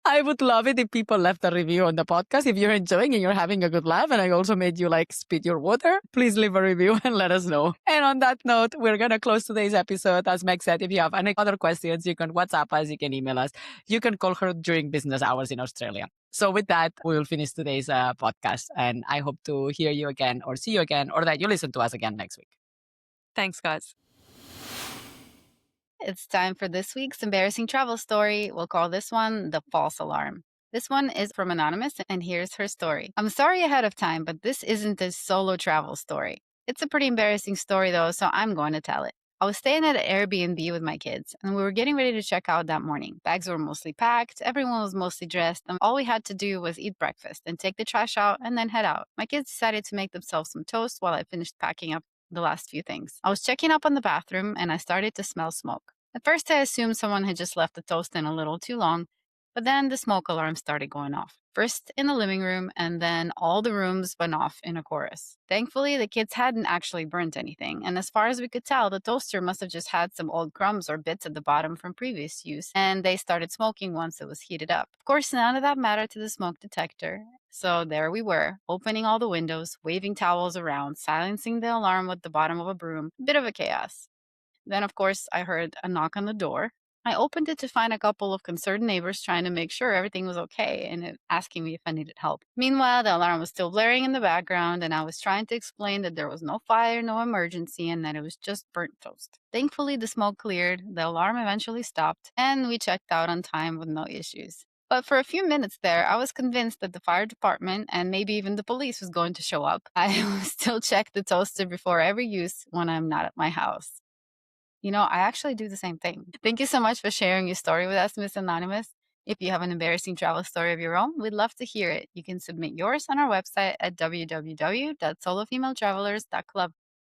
I would love it if people left a review on the podcast. If you're enjoying and you're having a good laugh, and I also made you spit your water, please leave a review and let us know. And on that note, we're going to close today's episode. As Meg said, if you have any other questions, you can WhatsApp us, you can email us, you can call her during business hours in Australia. So with that, we will finish today's podcast. And I hope to hear you again, or see you again, or that you listen to us again next week. Thanks, guys. It's time for this week's embarrassing travel story. We'll call this one the false alarm. This one is from Anonymous, and here's her story. I'm sorry ahead of time, but this isn't a solo travel story. It's a pretty embarrassing story, though, so I'm going to tell it. I was staying at an Airbnb with my kids, and we were getting ready to check out that morning. Bags were mostly packed, everyone was mostly dressed, and all we had to do was eat breakfast and take the trash out and then head out. My kids decided to make themselves some toast while I finished packing up the last few things. I was checking up on the bathroom, and I started to smell smoke. At first, I assumed someone had just left the toast in a little too long, but then the smoke alarm started going off. First in the living room, and then all the rooms went off in a chorus. Thankfully, the kids hadn't actually burnt anything, and as far as we could tell, the toaster must have just had some old crumbs or bits at the bottom from previous use, and they started smoking once it was heated up. Of course, none of that mattered to the smoke detector. So there we were, opening all the windows, waving towels around, silencing the alarm with the bottom of a broom. A bit of a chaos. Then, of course, I heard a knock on the door. I opened it to find a couple of concerned neighbors trying to make sure everything was okay and asking me if I needed help. Meanwhile, the alarm was still blaring in the background, and I was trying to explain that there was no fire, no emergency, and that it was just burnt toast. Thankfully, the smoke cleared, the alarm eventually stopped, and we checked out on time with no issues. But for a few minutes there, I was convinced that the fire department and maybe even the police was going to show up. I still check the toaster before every use when I'm not at my house. I actually do the same thing. Thank you so much for sharing your story with us, Miss Anonymous. If you have an embarrassing travel story of your own, we'd love to hear it. You can submit yours on our website at www.solofemaletravelers.club.